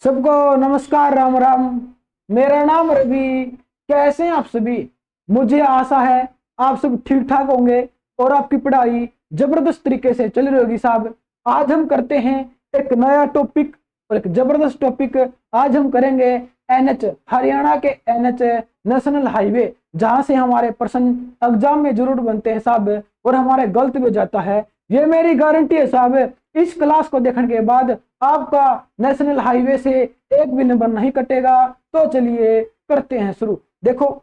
सबको नमस्कार, राम राम। मेरा नाम रवि। कैसे हैं आप सभी? मुझे आशा है आप सब ठीक ठाक होंगे और आपकी पढ़ाई जबरदस्त तरीके से चल रही होगी साहब। आज हम करते हैं एक नया टॉपिक और एक जबरदस्त टॉपिक। आज हम करेंगे एनएच, हरियाणा के एनएच, नेशनल हाईवे, जहां से हमारे प्रश्न एग्जाम में जरूर बनते हैं साहब, और हमारे गलत भी हो जाता है। ये मेरी गारंटी है साहब। इस क्लास को देखने के बाद आपका नेशनल हाईवे से एक भी नंबर नहीं कटेगा। तो चलिए करते हैं शुरू। देखो,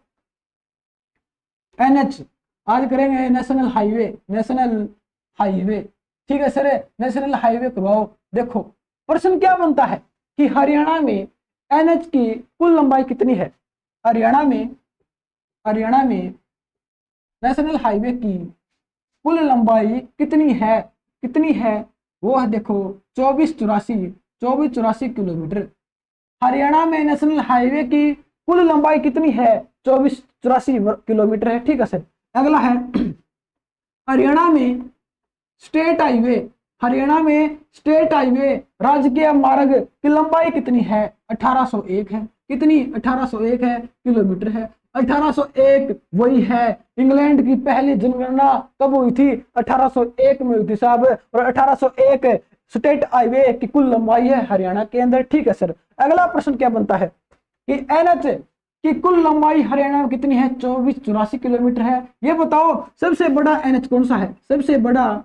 एनएच आज करेंगे नेशनल हाईवे। नेशनल हाईवे, ठीक है सर, नेशनल हाईवे करवाओ। देखो, प्रश्न क्या बनता है कि हरियाणा में एनएच की कुल लंबाई कितनी है। हरियाणा में नेशनल हाईवे की कुल लंबाई कितनी है वो है, देखो, 2484 किलोमीटर। हरियाणा में नेशनल हाईवे की कुल लंबाई कितनी है? 2484 किलोमीटर है। ठीक है सर। अगला है हरियाणा में स्टेट हाईवे। हरियाणा में स्टेट हाईवे राजकीय मार्ग की लंबाई कितनी है? 1801 है। कितनी? 1801 है, किलोमीटर है। 1801 वही है, इंग्लैंड की पहली जनगणना कब हुई थी? 1801 में हुई थी साहब। और 1801 स्टेट हाईवे की कुल लंबाई है हरियाणा के अंदर। ठीक है सर। अगला प्रश्न क्या बनता है कि एनएच की कुल लंबाई हरियाणा में कितनी है? 2484 किलोमीटर है। ये बताओ सबसे बड़ा एनएच कौन सा है? सबसे बड़ा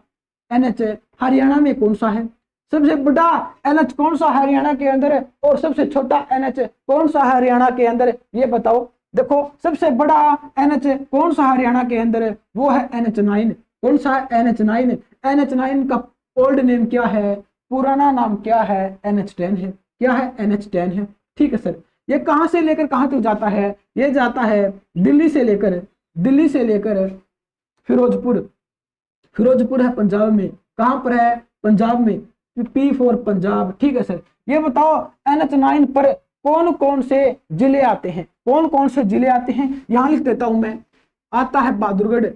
एनएच हरियाणा में कौन सा है? सबसे बड़ा एनएच कौन सा हरियाणा के अंदर है? और सबसे छोटा एनएच कौन सा हरियाणा के अंदर? ये बताओ। देखो, सबसे बड़ा एनएच कौन सा हरियाणा के अंदर है? वो है NH9। कौन सा है? NH9। NH9 का ओल्ड नेम क्या है? पुराना नाम क्या है? NH10 है। क्या है? NH10 है। ठीक है सर। ये कहां से लेकर कहां तक जाता है? ये जाता है दिल्ली से लेकर फिरोजपुर। फिरोजपुर है पंजाब में। कहां पर है? पंजाब में। P for Punjab. ठीक है सर। ये बताओ NH9 पर कौन कौन से जिले आते हैं? कौन कौन से जिले आते हैं? यहां लिख देता हूं मैं। आता है बहादुरगढ़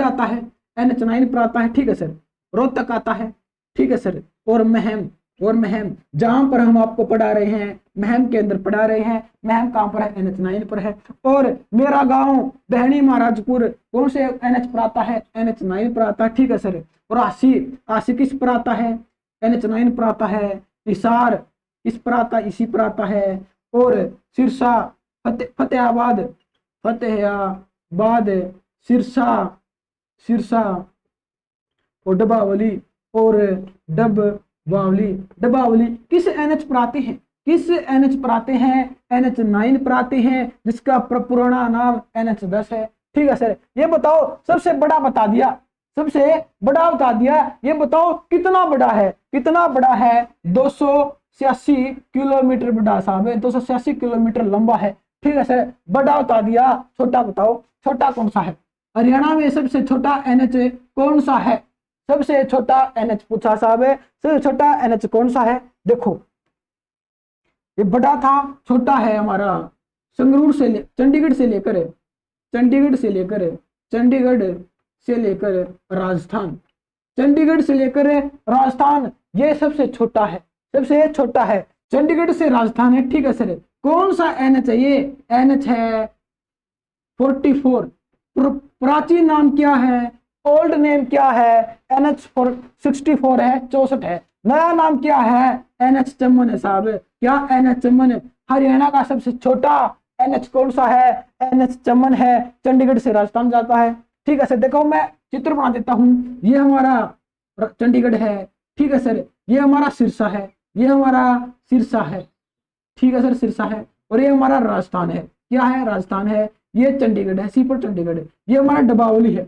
आता है, NH9 पर आता है। ठीक है सर। रोहतक आता है। ठीक है सर। और महम जहां पर हम आपको पढ़ा रहे हैं, महम के अंदर पढ़ा रहे हैं। महम कहां पर है? NH9 पर है। और मेरा गांव बहनी महाराजपुर कौन से एनएच पर आता है? NH9 पर आता है। ठीक है सर। और आसी किस पर आता है? NH9 पर आता है। हिसार इस पर आता, इसी पर आता है। और सिरसा, फतेहाबाद, सिरसा और डबावली किस एनएच पर आते हैं? NH9 पर आते हैं, जिसका पुराना नाम NH10 है। ठीक है सर। ये बताओ सबसे बड़ा बता दिया। ये बताओ कितना बड़ा है? 286 किलोमीटर बड़ा साहब है। 286 किलोमीटर लंबा है। ठीक है सर। बड़ा बता दिया। छोटा बताओ, छोटा कौन सा है? हरियाणा में सबसे छोटा एनएच कौन सा है? सबसे छोटा एनएच पूछा साहब है। सबसे छोटा एनएच कौन सा है? देखो, ये बड़ा था, छोटा है हमारा चंडीगढ़ से लेकर राजस्थान, ये सबसे छोटा है। चंडीगढ़ से राजस्थान है। ठीक है सर। कौन सा एनएच है? ये एनएच है 44। प्राचीन नाम क्या है? ओल्ड नेम क्या है? NH64 है, 64 है। नया नाम क्या है? NH चमन है साहब। क्या? NH चमन। हरियाणा का सबसे छोटा एनएच कौन सा है? NH चमन है। चंडीगढ़ से राजस्थान जाता है। ठीक है सर। देखो, मैं चित्र बना देता हूं। ये हमारा चंडीगढ़ है। ठीक है सर। ये हमारा सिरसा है। ठीक है सर, सिरसा है। और ये हमारा राजस्थान है। क्या है? राजस्थान है। ये चंडीगढ़ है, सी पर चंडीगढ़ है। ये हमारा डबावली है।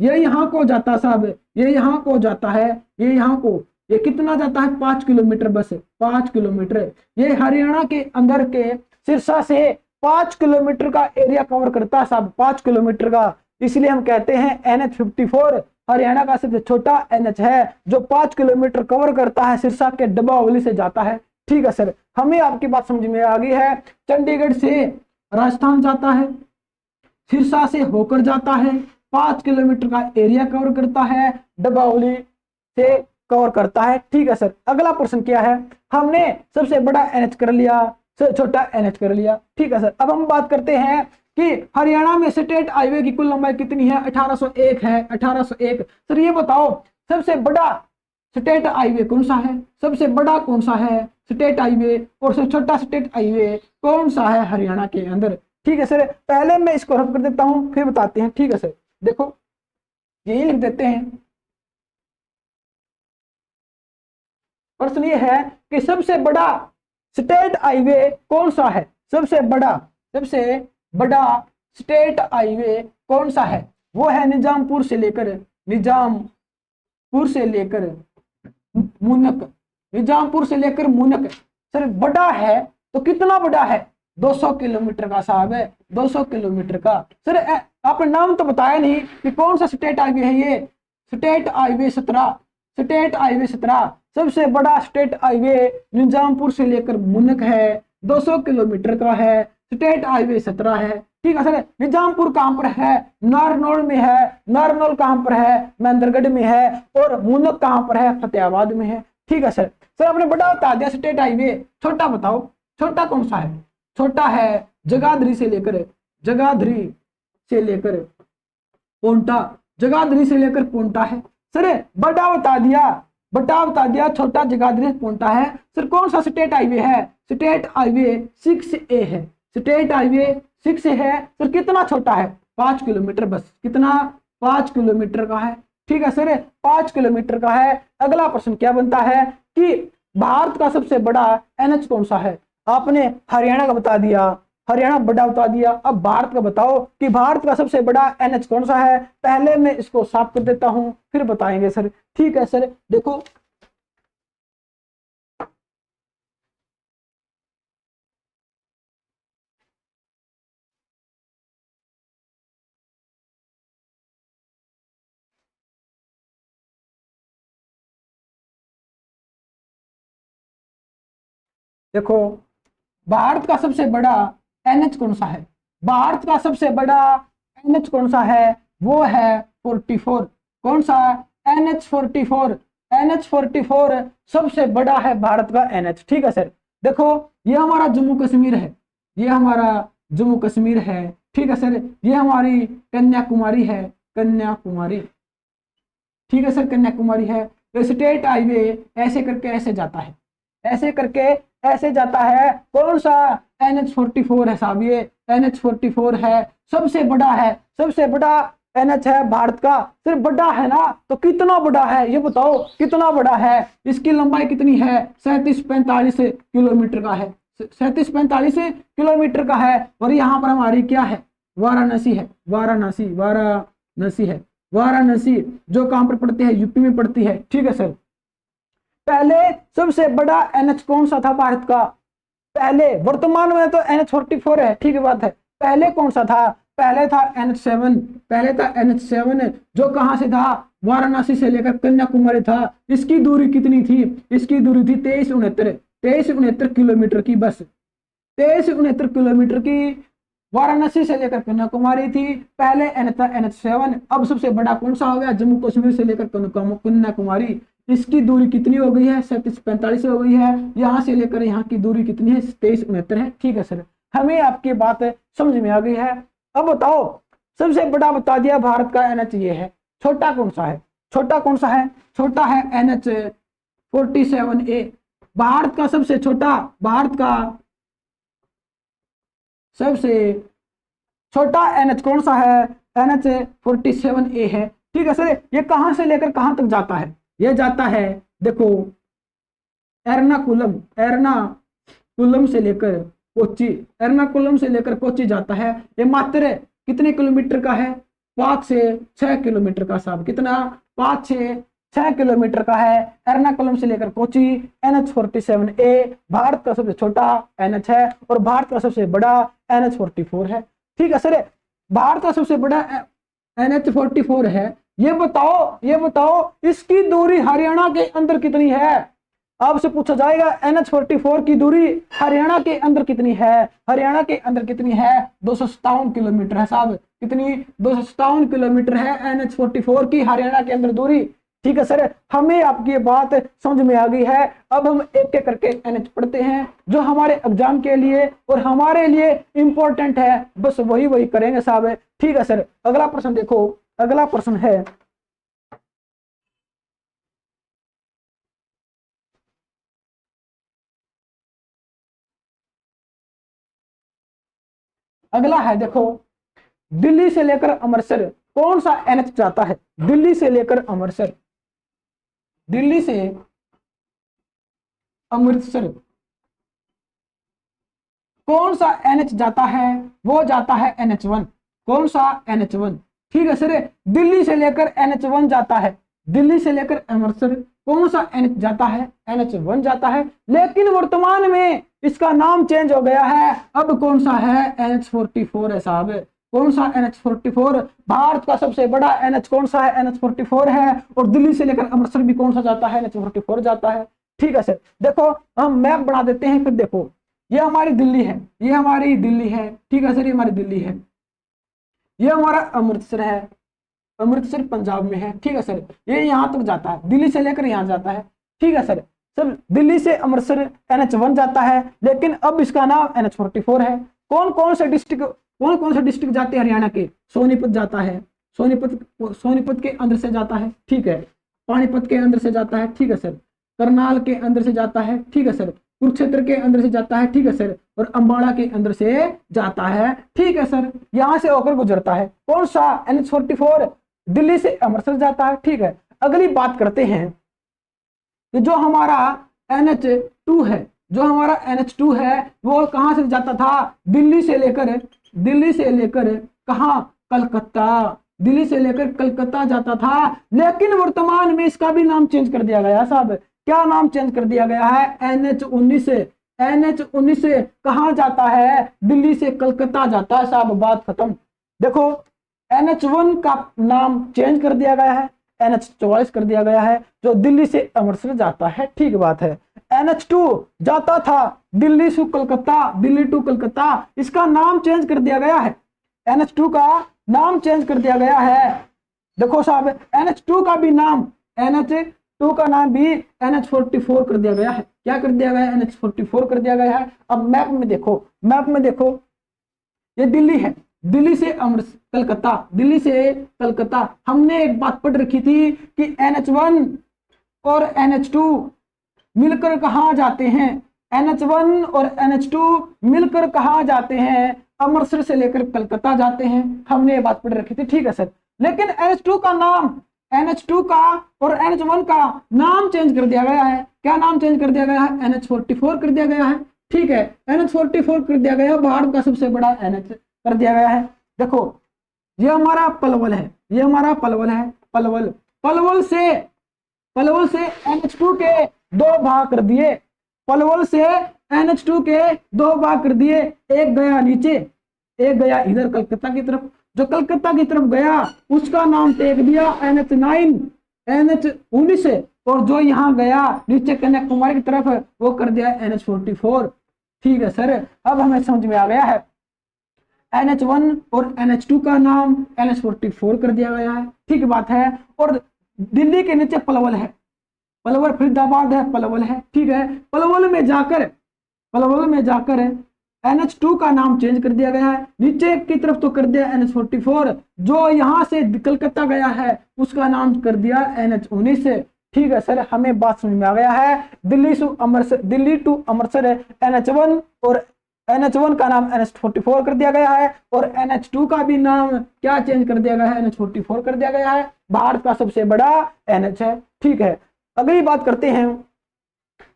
ये यहाँ को जाता साहब। ये कितना जाता है? 5 किलोमीटर, बस 5 किलोमीटर। ये हरियाणा के अंदर के सिरसा से 5 किलोमीटर का एरिया कवर करता है साहब, 5 किलोमीटर का। इसलिए हम कहते हैं NH54 हरियाणा का सबसे छोटा एनएच है, जो 5 किलोमीटर कवर करता है, सिरसा के डबावली से जाता है। ठीक है सर। हमें आपकी बात समझ में आ गई है। चंडीगढ़ से राजस्थान जाता है, सिरसा से होकर जाता है, 5 किलोमीटर का एरिया कवर करता है, डबावली से कवर करता है। ठीक है सर, अगला प्रश्न क्या है, हमने सबसे बड़ा एनएच कर लिया, छोटा एनएच कर लिया। ठीक है सर, अब हम बात करते हैं कि हरियाणा में स्टेट हाईवे की कुल लंबाई कितनी है, 1801 है, 1801। सर ये बताओ सबसे बड़ा स्टेट हाईवे कौन सा है, सबसे बड़ा कौन सा है स्टेट हाईवे, और सबसे छोटा स्टेट हाईवे कौन सा है हरियाणा के अंदर। ठीक है सर, पहले मैं इसको रफ कर देता हूं फिर बताते हैं। ठीक है सर, देखो यही लिख देते हैं। प्रश्न ये है कि सबसे बड़ा स्टेट हाईवे कौन सा है, सबसे बड़ा स्टेट हाईवे कौन सा है, वो है निजामपुर से लेकर मुनक, निजामपुर से लेकर मुनक। सर बड़ा है तो कितना बड़ा है, 200 किलोमीटर का साहब है, 200 किलोमीटर का। सर आपने नाम तो बताया नहीं कि कौन सा स्टेट हाईवे है, ये स्टेट हाईवे 17, स्टेट हाईवे 17 सबसे बड़ा स्टेट हाईवे निजामपुर से लेकर मुनक है, 200 किलोमीटर का है, स्टेट हाईवे 17 है। ठीक है सर, निजामपुर कहां पर है, नारनौल में है, नारनौल कहां पर है, महेंद्रगढ़ में है, और मुनक कहां पर है, फतेहाबाद में है। ठीक है सर, सर आपने बड़ा बता दिया स्टेट हाईवे, छोटा बताओ छोटा कौन सा है, छोटा है जगाधरी से लेकर पोंटा, जगाधरी से लेकर पोंटा है। सर बड़ा बता दिया, छोटा जगाधरी से पोंटा है। सर कौन सा स्टेट हाईवे है, स्टेट हाईवे 6A है, स्टेट हाईवे 6 है। सर कितना छोटा है, 5 किलोमीटर, बस कितना, 5 किलोमीटर का है। ठीक है सर, 5 किलोमीटर का है। अगला प्रश्न क्या बनता है कि भारत का सबसे बड़ा एनएच कौन सा है, आपने हरियाणा का बता दिया, हरियाणा बड़ा बता दिया, अब भारत का बताओ कि भारत का सबसे बड़ा एनएच कौन सा है। पहले मैं इसको साफ कर देता हूं फिर बताएंगे सर। ठीक है सर, देखो देखो भारत का सबसे बड़ा एनएच कौन सा है, भारत का सबसे बड़ा एनएच कौन सा है, वो है 44। कौन सा, NH 44, NH 44 सबसे बड़ा है भारत का एनएच। ठीक है सर, देखो ये हमारा जम्मू कश्मीर है, ये हमारा जम्मू कश्मीर है। ठीक है सर, ये हमारी कन्याकुमारी है, कन्याकुमारी। ठीक है सर, कन्याकुमारी है। तो स्टेट हाईवे ऐसे करके ऐसे जाता है, ऐसे करके ऐसे जाता है। कौन सा, NH 44 है साहब, ये NH 44 है, सबसे बड़ा है, सबसे बड़ा NH है भारत का। सिर्फ बड़ा है ना, तो कितना बड़ा है ये बताओ, कितना बड़ा है, इसकी लंबाई कितनी है, 37-45 किलोमीटर का है, 37-45 किलोमीटर का है। और यहाँ पर हमारी क्या है, वाराणसी है, वाराणसी है, वाराणसी जो कहां पर पड़ती है, यूपी में पड़ती है। ठीक है सर, पहले सबसे बड़ा एनएच कौन सा था भारत का, पहले, वर्तमान में तो NH 44 है, ठीक है बात है, पहले कौन सा था, पहले था NH 7, पहले था NH 7 जो कहां से था, वाराणसी से लेकर कन्याकुमारी था। इसकी दूरी कितनी थी, इसकी दूरी थी 2369 किलोमीटर की, बस 2369 किलोमीटर की वाराणसी से लेकर कन्याकुमारी थी। पहले NH था NH 7, अब सबसे बड़ा कौन सा हो गया, जम्मू कश्मीर से लेकर कन्याकुमारी। इसकी दूरी कितनी हो गई है, 37-45 हो गई है। यहाँ से लेकर यहाँ की दूरी कितनी है, 2369 है। ठीक है सर, हमें आपकी बात समझ में आ गई है। अब बताओ सबसे बड़ा बता दिया भारत का एनएच ये है, छोटा कौन सा है, छोटा कौन सा है, छोटा है NH 47A। भारत का सबसे छोटा, भारत का सबसे छोटा NH कौन सा है, NH 47A है। ठीक है सर, ये कहां से लेकर कहां तक जाता है, ये जाता है देखो एर्नाकुलम से लेकर कोच्चि, एर्नाकुलम से लेकर कोच्चि जाता है। ये मात्र कितने किलोमीटर का है, 5 से 6 किलोमीटर का साहब, कितना, 5 से 6 किलोमीटर का है। एर्नाकुलम से लेकर कोच्चि, NH 47A भारत का सबसे छोटा NH है और भारत का सबसे बड़ा NH 44 है। ठीक है सर, भारत का सबसे बड़ा NH 44 है। ये बताओ इसकी दूरी हरियाणा के अंदर कितनी है, आपसे पूछा जाएगा NH 44 की दूरी हरियाणा के अंदर कितनी है, हरियाणा के अंदर कितनी है, 257 किलोमीटर है साहब, कितनी, 257 किलोमीटर है NH 44 की हरियाणा के अंदर दूरी। ठीक है सर, हमें आपकी ये बात समझ में आ गई है। अब हम एक एक करके एनएच पढ़ते हैं जो हमारे एग्जाम के लिए और हमारे लिए इंपॉर्टेंट है, बस वही वही करेंगे साहब। ठीक है सर, अगला प्रश्न देखो, अगला प्रश्न है अगला है देखो, दिल्ली से लेकर अमृतसर कौन सा एनएच जाता है? दिल्ली से लेकर अमृतसर, दिल्ली से अमृतसर कौन सा एनएच जाता है? वो जाता है NH1। कौन सा? NH1। ठीक है सर, दिल्ली से लेकर NH1 जाता है। दिल्ली से लेकर अमृतसर कौन सा एनएच जाता है? NH1 जाता है, लेकिन वर्तमान में इसका नाम चेंज हो गया है। अब कौन सा है? NH44 है साहब। कौन सा? NH44। भारत का सबसे बड़ा NH कौन सा है? NH44 है। और दिल्ली से लेकर अमृतसर भी कौन सा जाता है? NH44 जाता है। ठीक है सर, देखो हम मैप बना देते हैं, फिर देखो ये हमारी दिल्ली है, ये हमारी दिल्ली है। ठीक है सर, ये हमारी दिल्ली है, ये हमारा अमृतसर है, अमृतसर पंजाब में है। ठीक है सर, ये यहाँ तक जाता है, दिल्ली से लेकर यहाँ जाता है। ठीक है सर, सब दिल्ली से अमृतसर NH1 जाता है, लेकिन अब इसका नाम NH44 है। कौन कौन से डिस्ट्रिक्ट जाते हैं हरियाणा के? सोनीपत जाता है, सोनीपत के अंदर से जाता है। ठीक है, पानीपत के अंदर से जाता है। ठीक है सर, करनाल के अंदर से जाता है। ठीक है सर, कुरुक्षेत्र के अंदर से जाता है। ठीक है सर, और अंबाला के अंदर से जाता है। ठीक है सर, यहां से होकर गुजरता है। कौन सा? NH44 दिल्ली से अमृतसर जाता है। ठीक है, अगली बात करते हैं कि जो हमारा NH2 है, जो हमारा NH2 है वो कहां से जाता था? दिल्ली से लेकर कहां? कलकत्ता। दिल्ली से लेकर कलकत्ता जाता था, लेकिन वर्तमान में इसका भी नाम चेंज कर दिया गया साहब। क्या नाम चेंज कर दिया गया है? NH19 से। NH19 से कहां जाता है? दिल्ली से कलकत्ता जाता है साहब, बात खत्म। देखो NH1 का नाम चेंज कर दिया गया है, NH44 कर दिया गया है, जो दिल्ली से अमृतसर जाता है। ठीक बात है। NH2 जाता था दिल्ली से कलकत्ता, दिल्ली टू कलकत्ता, इसका नाम चेंज कर दिया गया है। NH2 का नाम चेंज कर दिया गया है। देखो साहब, NH2 का भी नाम, NH2 का नाम भी NH44 कर दिया गया है। क्या कर दिया गया है? NH44 कर दिया गया है। अब मैप में देखो, मैप में देखो, ये दिल्ली है, दिल्ली से अमृतसर, कलकत्ता, दिल्ली से कलकत्ता। हमने एक बात पढ़ रखी थी कि NH1 और NH2 मिलकर कहाँ जाते हैं? NH1 और NH2 मिलकर कहाँ जाते हैं? अमृतसर से लेकर कलकत्ता जाते हैं। हमने ये बात पढ़ रखी थी। ठीक है सर, लेकिन NH2 का नाम, NH2 का और NH1 का नाम चेंज कर दिया गया है। क्या नाम चेंज कर दिया गया है? NH44 कर दिया गया है। ठीक है, NH44 कर दिया गया है, भारत का सबसे बड़ा NH कर दिया गया है। देखो ये हमारा पलवल है, ये हमारा पलवल है, पलवल। पलवल से NH2 के 2 भाग कर दिए, पलवल से NH2 के 2 भाग कर दिए। एक गया नीचे, एक गया इधर कलकत्ता की तरफ। जो कलकत्ता की तरफ गया उसका नाम टेक दिया NH9, NH19, और जो यहाँ गया नीचे कन्याकुमारी की तरफ वो कर दिया NH44। ठीक है सर, अब हमें समझ में आ गया है। NH1 और NH2 का नाम NH44 कर दिया गया है। ठीक बात है। और दिल्ली के नीचे पलवल है, पलवल फरीदाबाद है, पलवल है। ठीक है, पलवल में जाकर NH2 का नाम चेंज कर दिया गया है। नीचे की तरफ तो कर दिया NH44, जो यहाँ से कलकत्ता गया है उसका नाम कर दिया NH19। ठीक है सर, हमें बात समझ में आ गया है। दिल्ली टू अमृतसर NH1 और NH1 का नाम NH44 कर दिया गया है, और NH2 का भी नाम क्या चेंज कर दिया गया है? NH44 कर दिया गया है। भारत का सबसे बड़ा NH है। ठीक है, अगली बात करते हैं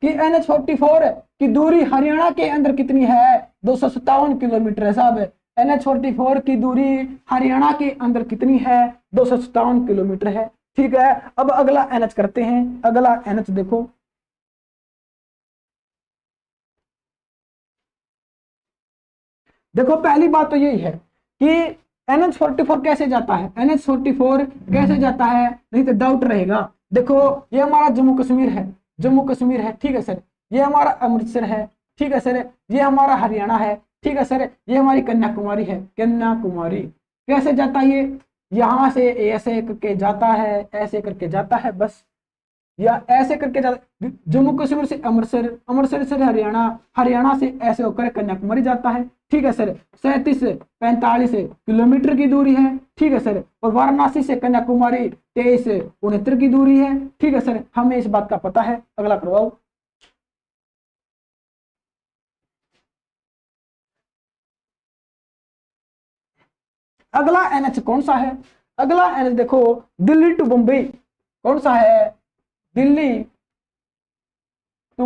कि NH44 की दूरी हरियाणा के अंदर कितनी है? 257 किलोमीटर है साहब। NH44 की दूरी हरियाणा के अंदर कितनी है? 257 किलोमीटर है। ठीक है, अब अगला NH करते हैं। अगला NH देखो, देखो पहली बात तो यही है कि NH44 कैसे जाता है, NH44 कैसे जाता है, नहीं तो डाउट रहेगा। देखो ये हमारा जम्मू कश्मीर है, जम्मू कश्मीर है। ठीक है सर, ये हमारा अमृतसर है। ठीक है सर, ये हमारा हरियाणा है। ठीक है सर, ये हमारी कन्याकुमारी है, कन्याकुमारी। कैसे जाता है ये? यहां से ऐसे करके जाता है, ऐसे करके जाता है बस, या ऐसे करके जाता, जम्मू कश्मीर से अमृतसर, अमृतसर से हरियाणा, हरियाणा से ऐसे होकर कन्याकुमारी जाता है। ठीक है सर, 37-45 किलोमीटर की दूरी है। ठीक है सर, और वाराणसी से कन्याकुमारी 23-69 की दूरी है। ठीक है सर, हमें इस बात का पता है। अगला करवाओ। अगला एनएच कौन सा है? अगला एनएच देखो, दिल्ली टू मुंबई कौन सा है? दिल्ली टू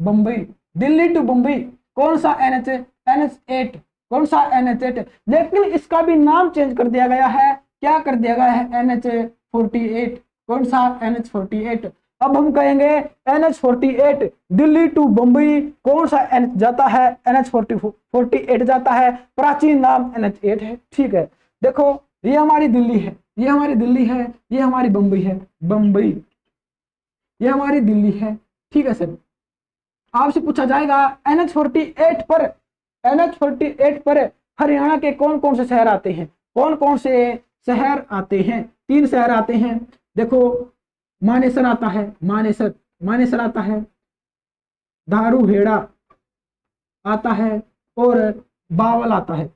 मुंबई, दिल्ली टू मुंबई कौन सा एनएच? NH8। कौन सा? NH8। लेकिन इसका भी नाम चेंज कर दिया गया है। क्या कर दिया गया है? NH48। कौन सा? NH48। अब हम कहेंगे NH48 दिल्ली टू मुंबई कौन सा NH जाता है? NH48 जाता है। प्राचीन नाम NH8 है। ठीक है, देखो ये हमारी दिल्ली है, ये हमारी दिल्ली है, ये हमारी मुंबई है, मुंबई, ये हमारी दिल्ली है। ठीक है सर, आपसे पूछा जाएगा NH48 पर, NH48 पर हरियाणा के कौन कौन से शहर आते हैं? कौन कौन से शहर आते हैं? 3 शहर आते हैं। देखो, मानेसर आता है, मानेसर, मानेसर आता है, धारूहेड़ा आता है, और बावल आता है।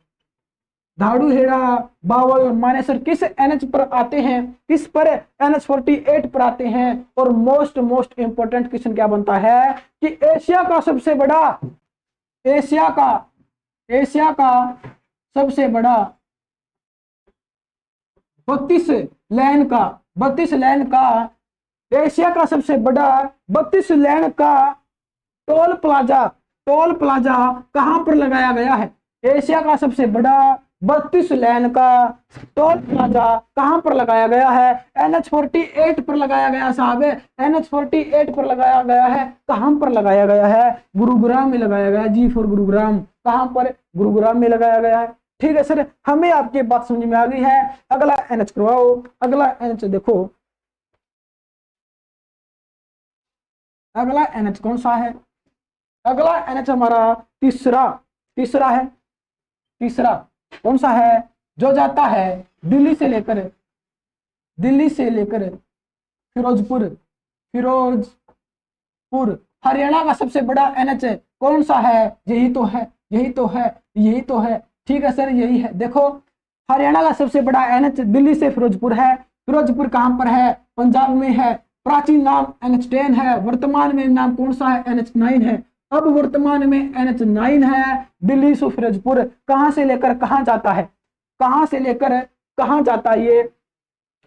धारूहेड़ा, बावल, मानेसर किस एनएच पर आते हैं? किस पर? NH48 पर आते हैं। और मोस्ट इंपोर्टेंट क्वेश्चन क्या बनता है कि एशिया का सबसे बड़ा, एशिया का, एशिया का सबसे बड़ा 32 लेन का, 32 लेन का, एशिया का सबसे बड़ा 32 लेन का टोल प्लाजा, टोल प्लाजा कहां पर लगाया गया है? एशिया का सबसे बड़ा 32 लेन का टोल प्लाजा कहां पर लगाया गया है? NH48 पर लगाया गया साहब, NH48 पर लगाया गया है। कहां पर लगाया गया है? गुरुग्राम में लगाया गया। जी फॉर गुरुग्राम। कहां पर? गुरुग्राम में लगाया गया है। ठीक है सर, हमें आपकी बात समझ में आ गई है। अगला एनएच करवाओ। अगला एनएच देखो, अगला एनएच कौन सा है? अगला एनएच हमारा तीसरा, तीसरा है। तीसरा कौन सा है? जो जाता है दिल्ली से लेकर, दिल्ली से लेकर फिरोजपुर, फिरोजपुर, हरियाणा का सबसे बड़ा एनएच कौन सा है? यही तो है, यही तो है, यही तो है। ठीक है सर, यही है। देखो, हरियाणा का सबसे बड़ा एनएच दिल्ली से फिरोजपुर है। फिरोजपुर कहां पर है? पंजाब में है। प्राचीन नाम NH10 है। वर्तमान में नाम कौन सा है? NH9 है। अब वर्तमान में NH9 है। दिल्ली से फिरोजपुर कहां से लेकर कहां जाता है? कहां से लेकर कहां जाता है? ये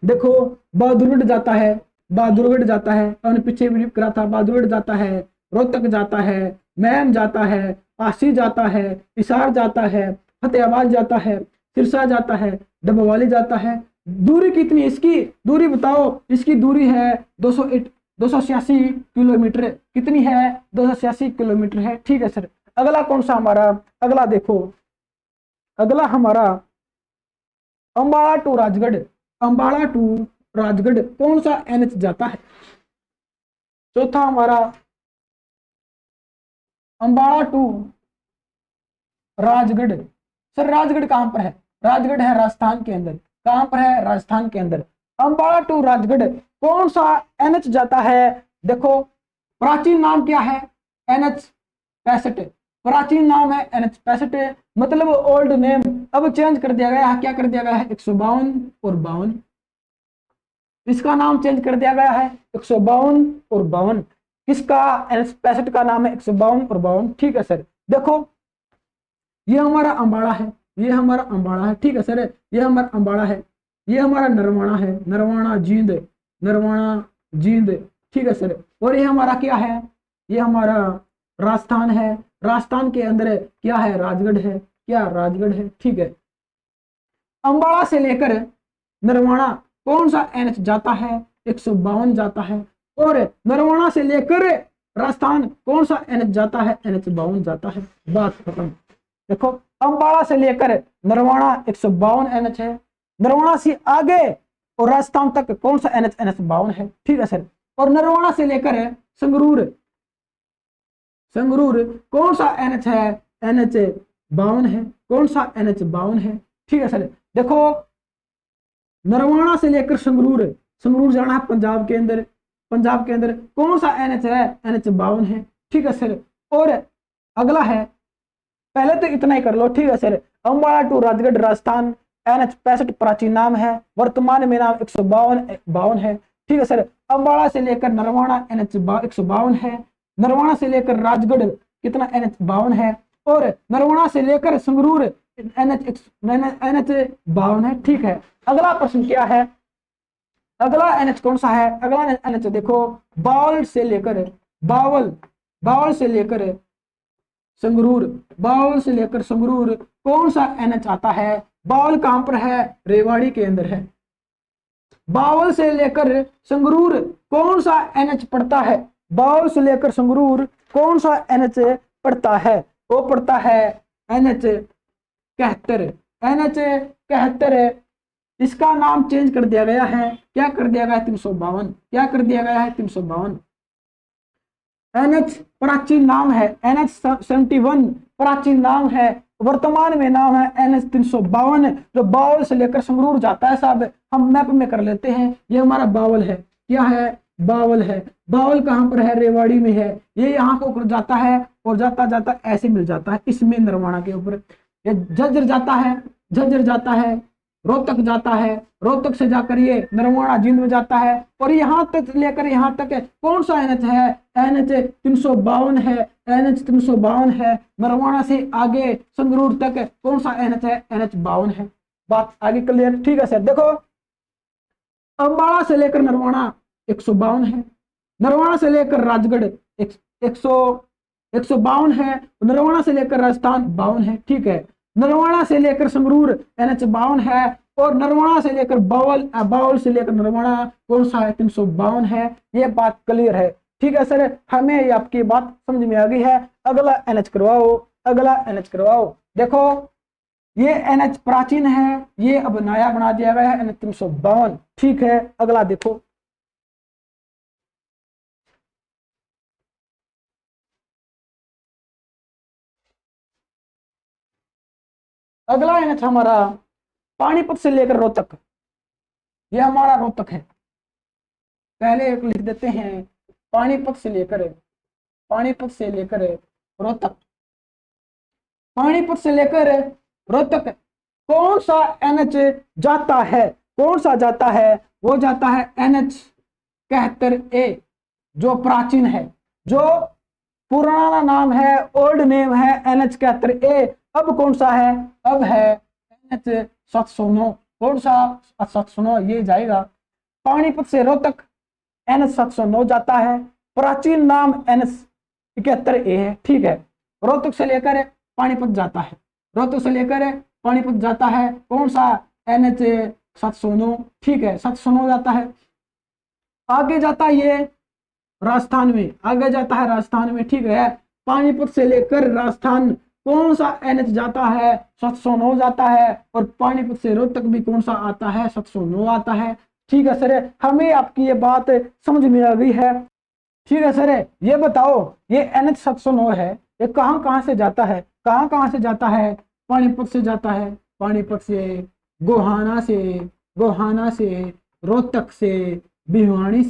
देखो, बहादुरगढ़ जाता है, बहादुरगढ़ जाता है, हमने पीछे भी करा था। बहादुरगढ़ जाता है, रोहतक जाता है, मैम जाता है, पासी जाता है, हिसार जाता है, फतेहाबाद जाता है, सिरसा जाता है, डबवाली जाता है। दूरी कितनी इसकी? दूरी बताओ। इसकी दूरी है 286 किलोमीटर। कितनी है? 286 किलोमीटर है। ठीक है सर, अगला कौन सा हमारा? अगला देखो, अगला हमारा अंबाला टू राजगढ़, अंबाला टू राजगढ़ कौन सा एनएच जाता है? चौथा हमारा अंबाला टू राजगढ़। सर राजगढ़ कहां पर है? राजगढ़ है राजस्थान के अंदर। कहां पर है? राजस्थान के अंदर। अंबाला टू राजगढ़ कौन सा एनएच जाता है? देखो, प्राचीन नाम क्या है? NH65। प्राचीन नाम है NH65, मतलब ओल्ड नेम। अब चेंज कर दिया गया है। क्या कर दिया गया है? 152 और 52। इसका नाम चेंज कर दिया गया है 152 और 52। किसका? NH65 का नाम है 152 और 52। ठीक है सर, देखो ये हमारा अंबाड़ा है, ये हमारा अंबाड़ा है। ठीक है सर, ये हमारा अंबाड़ा है, ये हमारा नरवाना है, नरवाना जींद, नरवाना जींद। ठीक है सर, और ये हमारा क्या है? ये हमारा राजस्थान है। राजस्थान के अंदर क्या है? राजगढ़ है। क्या? राजगढ़ है। ठीक है, अंबाड़ा से लेकर नरवाना कौन सा एनएच जाता है? 152 जाता है। और नरवाना से लेकर राजस्थान कौन सा एनएच जाता है? NH52 जाता है। बात खत्म। देखो, अंबाड़ा से लेकर नरवाना 152 एनएच है। नरवाना से आगे और राजस्थान तक कौन सा एनएच? NH52 है। ठीक है सर, और नरवाना से लेकर संगरूर, संगरूर कौन सा एनएच है? NH52 है। कौन सा? NH52 है। ठीक है सर, देखो नरवाना से लेकर संगरूर, संगरूर जाना है पंजाब के अंदर, पंजाब के अंदर कौन सा NH है? NH 52 है, ठीक है सर। और अगला है, पहले तो इतना ही कर लो, ठीक है sir. Ambala to Rajgarh Rajasthan NH 65 प्राचीन नाम है, वर्तमान में नाम 152 है, ठीक है सर। अम्बाला से लेकर नरवाना NH 152 है, नरवाना से लेकर राजगढ़ कितना NH 52 है, और नरवाना से लेकर संगरूर NH 52 है, ठीक है। अगला प्रश्न क्या है? अगला NH कौन सा है? अगला NH देखो, बावल से लेकर बावल से लेकर संगरूर, बावल से लेकर संगरूर कौन सा NH आता है? बावल कहां पर है? रेवाड़ी के अंदर है। बावल से लेकर संगरूर कौन सा NH पड़ता है? बावल से लेकर संगरूर कौन सा NH पड़ता है? वो पड़ता है NH 71, NH 71। इसका नाम चेंज कर दिया गया है, क्या कर दिया गया है? 352, क्या कर दिया गया है? 352। NH प्राचीन नाम है, NH 71 प्राचीन नाम है, वर्तमान में नाम है NH 352, जो बावल से लेकर संगरूर जाता है। साहब हम मैप में कर लेते हैं, ये हमारा बावल है, क्या है? बावल है। बावल कहां पर है? रेवाड़ी में है। ये यहाँ को जाता है और जाता जाता ऐसे मिल जाता है इसमें नरवाना के ऊपर। ये झज्जर जाता है, झज्जर जाता है, रोहतक जाता है, रोहतक से जाकर ये नरवाना जींद में जाता है, और यहाँ तक लेकर यहाँ तक कौन सा NH है? NH 352 है, NH 352 है। नरवाना से आगे संगरूर तक कौन सा NH है? NH 52 है। बात आगे क्लियर, ठीक है सर। देखो, अम्बाड़ा से लेकर नरवाना 152 है, नरवाना से लेकर राजगढ़ 152 है, नरवाना से लेकर राजस्थान 52 है, ठीक है। नरवाना से लेकर संगरूर NH 52 है, और नरवाना से लेकर बावल से लेकर नरवाना कौन सा है? 352 है। ये बात क्लियर है, ठीक है सर। हमें ये आपकी बात समझ में आ गई है। अगला NH करवाओ, अगला NH करवाओ। देखो, ये NH प्राचीन है, ये अब नया बना दिया गया है NH 352, ठीक है। अगला देखो, अगला NH हमारा पानीपत से लेकर रोहतक, ये हमारा रोहतक है। पहले एक लिख देते हैं, पानीपत से लेकर रोहतक, पानीपत से लेकर रोहतक कौन सा NH जाता है? कौन सा जाता है? वो जाता है NH 71A, जो प्राचीन है, जो पुराना नाम है, ओल्ड नेम है NH 71A। अब कौन सा है? अब है NH 709। कौन सा? 709 ये जाएगा। पानीपत से रोहतक NH 709 जाता है, प्राचीन नाम NH 71A है, ठीक है। रोहतक से लेकर पानीपत जाता है, रोहतक से लेकर पानीपत जाता है कौन सा? NH 709, ठीक है, 709 जाता है। आगे जाता है ये राजस्थान में, आगे जाता है राजस्थान में, ठीक है। पानीपत से लेकर राजस्थान कौन सा NH जाता है? 709 जाता है, और पानीपत से रोहतक भी कौन सा आता है? 709 आता है, ठीक है सर। हमें आपकी ये बात समझ में आ गई है, ठीक है सर। ये बताओ, ये NH 709 है, ये कहाँ कहाँ से जाता है? कहाँ कहाँ से जाता है? पानीपत से जाता है, पानीपत से, गोहाना से, रोहतक से, भिवानी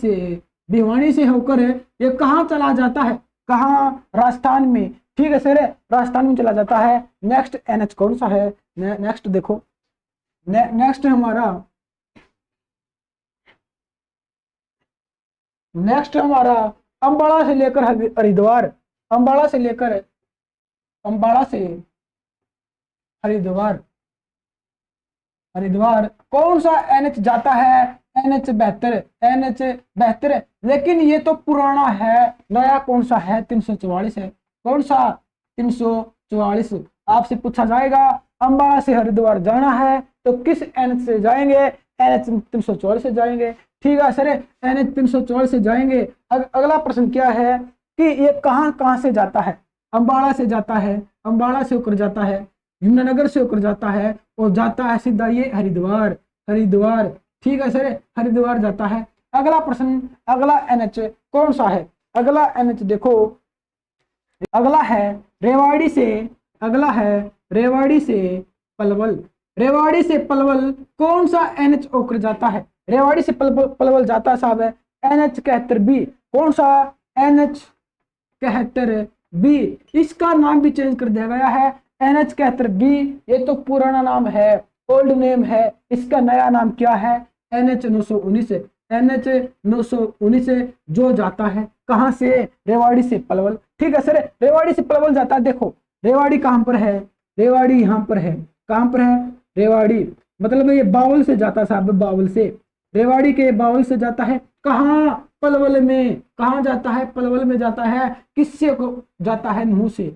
से होकर ये कहाँ चला जाता है? कहाँ? राजस्थान में, ठीक है सर, राजस्थान में चला जाता है। नेक्स्ट NH कौन सा है? नेक्स्ट देखो, नेक्स्ट हमारा अम्बाड़ा से लेकर हरिद्वार, अम्बाड़ा से हरिद्वार कौन सा NH जाता है? NH 72, लेकिन ये तो पुराना है, नया कौन सा है? 344 है। कौन सा? 344। आपसे पूछा जाएगा अम्बाड़ा से हरिद्वार जाना है तो किस NH से जाएंगे? NH 344 से जाएंगे, ठीक है सर, NH 344 से जाएंगे। अगला प्रश्न क्या है कि ये कहाँ कहाँ से जाता है? अम्बाड़ा से जाता है, अम्बाड़ा से होकर जाता है, यमुनानगर से होकर जाता है, और जाता है सीधा ये हरिद्वार, ठीक है सर, हरिद्वार जाता है। अगला प्रश्न, अगला NH कौन सा है? अगला NH देखो, अगला है रेवाड़ी से, पलवल, रेवाड़ी से पलवल कौन सा NH होकर जाता है? रेवाड़ी से पलवल जाता साहब है NH71B। कौन सा? NH71B। इसका नाम भी चेंज कर दिया गया है NH71B। ये तो पुराना नाम है, ओल्ड नेम है। इसका नया नाम क्या है? NH919। NH919 जो जाता है कहां से? रेवाड़ी से पलवल। ठीक है सर, रेवाड़ी से पलवल जाता है। देखो रेवाड़ी कहां पर है? रेवाड़ी यहां पर है। कहां पर है रेवाड़ी? मतलब ये बावल से जाता साहब, बावल से। रेवाड़ी के बावल से जाता है कहां? पलवल में। कहां जाता है? पलवल में जाता है। किससे को जाता है? नूह से।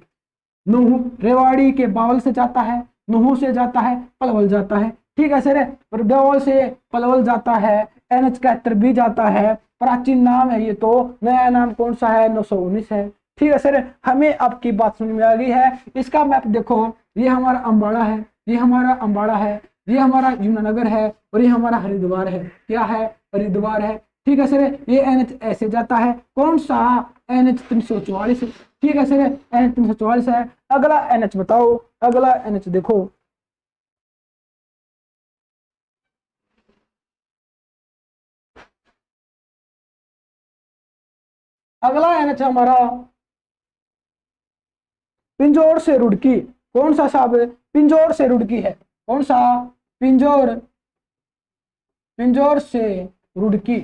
नूह रेवाड़ी के बावल से जाता है, नूह से जाता है, पलवल जाता है। ठीक है सर, बावल से पलवल जाता है, NH71B जाता है। प्राचीन नाम है ये, तो नया नाम कौन सा है? 919 है। ठीक है सर, हमें आपकी बात समझ में आ गई है। इसका मैप देखो, ये हमारा अम्बाड़ा है, ये हमारा अम्बाड़ा है, ये हमारा यमुनानगर है, और ये हमारा हरिद्वार है। क्या है? हरिद्वार है। ठीक है सर, ये NH ऐसे जाता है। कौन सा? NH344। ठीक है सर, NH344 है। अगला NH बताओ, अगला NH देखो। अगला NH हमारा पिंजौर से रुड़की। कौन सा साहब? पिंजौर से रुड़की है। कौन सा? पिंजौर, पिंजौर से रुड़की।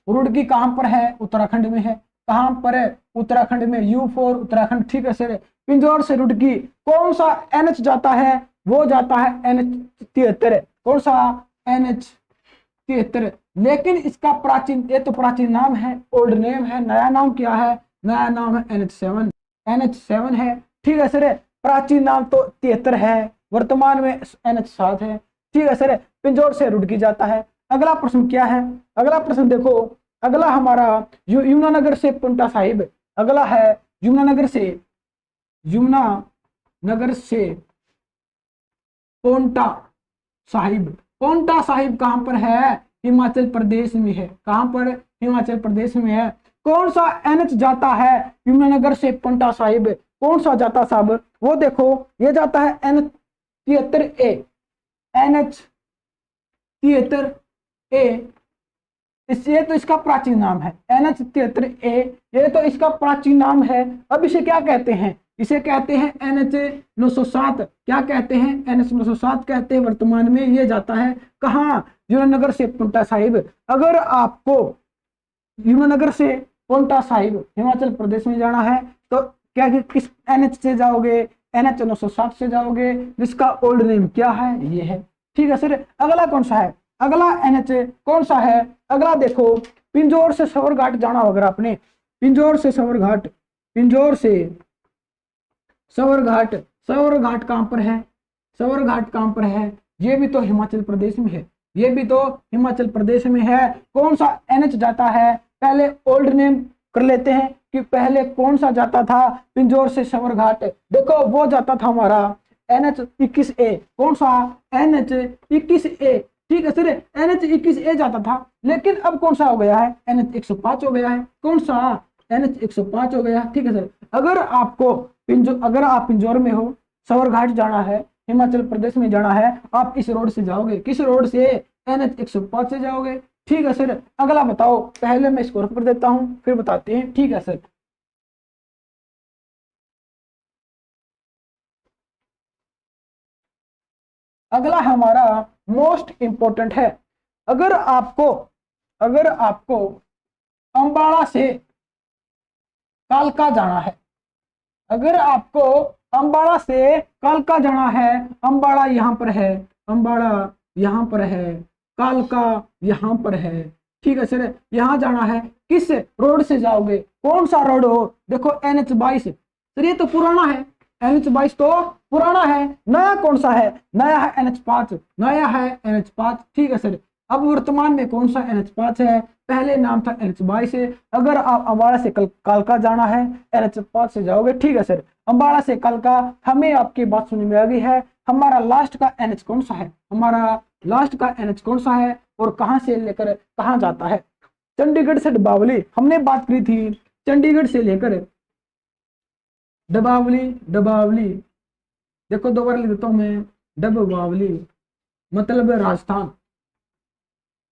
रुड़की कहां पर है? उत्तराखंड में है। कहां पर है? उत्तराखंड में। U4 उत्तराखंड। ठीक है सर, पिंजौर से रुड़की कौन सा NH जाता है? वो जाता है NH73। कौन सा? NH73। लेकिन इसका प्राचीन, ये तो प्राचीन नाम है, ओल्ड नेम है। नया नाम क्या है? नया नाम है NH7। NH7 है। ठीक है सर, प्राचीन नाम तो 73 है, वर्तमान में NH7 है। ठीक है सर, पिंजौर से रुड़की जाता है। अगला प्रश्न क्या है? अगला प्रश्न देखो, अगला हमारा यमुनानगर से पुंटा साहिब। अगला है यमुनानगर से, यमुनानगर से पोंटा साहिब। पोंटा साहिब कहां पर है? हिमाचल प्रदेश में है। कहां पर? हिमाचल प्रदेश में है। कौन सा NH जाता है यमुनानगर से पोंटा साहिब? कौन सा जाता साहब? वो देखो, ये जाता है NH73A। NH73A, इससे तो इसका प्राचीन नाम है NH73A। ये तो इसका प्राचीन नाम है। अब इसे क्या कहते हैं? इसे कहते हैं NH907। क्या कहते हैं? NH907 कहते हैं। वर्तमान में ये जाता है कहां? यमुनानगर से पोंटा साहिब। अगर आपको यमुनानगर से पोंटा साहिब हिमाचल प्रदेश में जाना है तो क्या किस NH से जाओगे? NH907 से जाओगे, जिसका ओल्ड नेम क्या है? ये है। ठीक है सर, अगला कौन सा है? अगला NH कौन सा है? अगला देखो, पिंजौर से सवरघाट जाना होगा आपने। पिंजौर से सवरघाट, पिंजौर से सवरघाट। सवरघाट कहां पर है? सवरघाट कहां पर है? ये भी तो हिमाचल प्रदेश में है, ये भी तो हिमाचल प्रदेश में है। कौन सा NH जाता है? पहले ओल्ड नेम कर लेते हैं कि पहले कौन सा जाता था पिंजौर से सवरघाट। देखो वो जाता था हमारा NH21A। कौन सा? NH21A। ठीक है सर, NH21A जाता था। लेकिन अब कौन सा हो गया है? NH105 हो गया है। कौन सा? NH105 हो गया। ठीक है सर, अगर आपको अगर आप पिंजौर में हो, सवरघाट जाना है, हिमाचल प्रदेश में जाना है, आप इस रोड से जाओगे। किस रोड से? NH105 से जाओगे। ठीक है सर, अगला बताओ। पहले मैं इसको रख कर देता हूं, फिर बताते हैं। ठीक है सर, अगला हमारा मोस्ट इंपोर्टेंट है। अगर आपको, अगर आपको अंबाला से कालका जाना है, अगर आपको अंबाला से कालका जाना है, अंबाला यहाँ पर है, अंबाला यहाँ पर है, कालका यहाँ पर है। ठीक है सर, यहाँ जाना है। किस रोड से जाओगे? कौन सा रोड हो? देखो NH22। सर ये तो पुराना है, NH22 तो पुराना है। नया कौन सा है? नया है NH5। नया है NH5। ठीक है सर, अब वर्तमान में कौन सा NH5 है? पहले नाम था NH22। अगर आप अम्बाड़ा से कालका जाना है, NH5 से जाओगे। ठीक है सर, अम्बाड़ा से कालका। हमें आपकी बात सुनने में आ गई है। हमारा लास्ट का NH कौन सा है? हमारा लास्ट का NH कौन सा है और कहां से लेकर कहां जाता है? चंडीगढ़ से डबावली हमने बात करी थी। चंडीगढ़ से लेकर डबावली, डबावली देखो दोबारा लिख देता हूं मैं, डबावली। मतलब राजस्थान।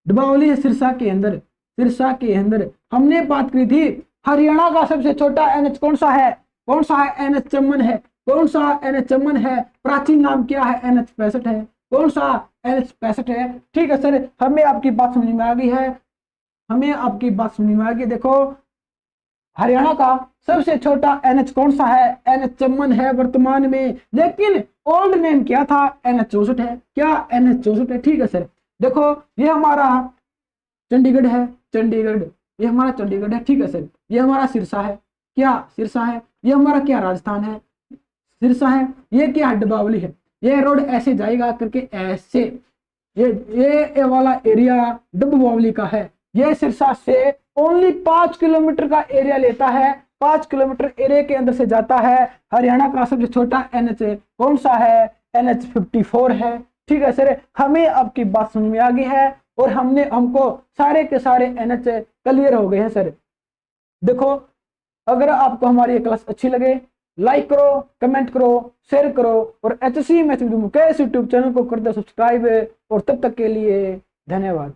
डबावली है सिरसा के अंदर। सिरसा के अंदर हमने बात करी थी हरियाणा का सबसे छोटा एनएच कौन सा है? कौन सा है? एनएच चमन है। कौन सा एनएच चमन है? प्राचीन नाम क्या है? एनएच 65 है। कौन सा? एनएच 65 है। ठीक है सर, हमें आपकी बात समझ में आ गई है। हमें आपकी बात समझ में आ गई। देखो हरियाणा का सबसे छोटा एनएच कौन सा है? एनएच चमन है वर्तमान में, लेकिन ओल्ड नेम क्या था? एनएच 64 है। क्या? एनएच 64 है। ठीक है सर, देखो ये हमारा चंडीगढ़ है। चंडीगढ़, ये हमारा चंडीगढ़ है। ठीक है सर, ये हमारा सिरसा है। क्या? सिरसा है। ये हमारा क्या? राजस्थान है। सिरसा है। ये क्या? डबावली है। ये रोड ऐसे जाएगा करके ऐसे, ये वाला एरिया डबावली का है। ये सिरसा से ओनली 5 किलोमीटर का एरिया लेता है। 5 किलोमीटर एरिया के अंदर से जाता है। हरियाणा का सबसे छोटा एनएच कौन सा है? एनएच 54 है। ठीक है सर, हमें आपकी बात समझ में आ गई है और हमको सारे के सारे एनएच क्लियर हो गए हैं सर। देखो अगर आपको हमारी ये क्लास अच्छी लगे, लाइक करो, कमेंट करो, शेयर करो और HSC math with Mukesh YouTube channel को कर दो सब्सक्राइब। और तब तक के लिए धन्यवाद।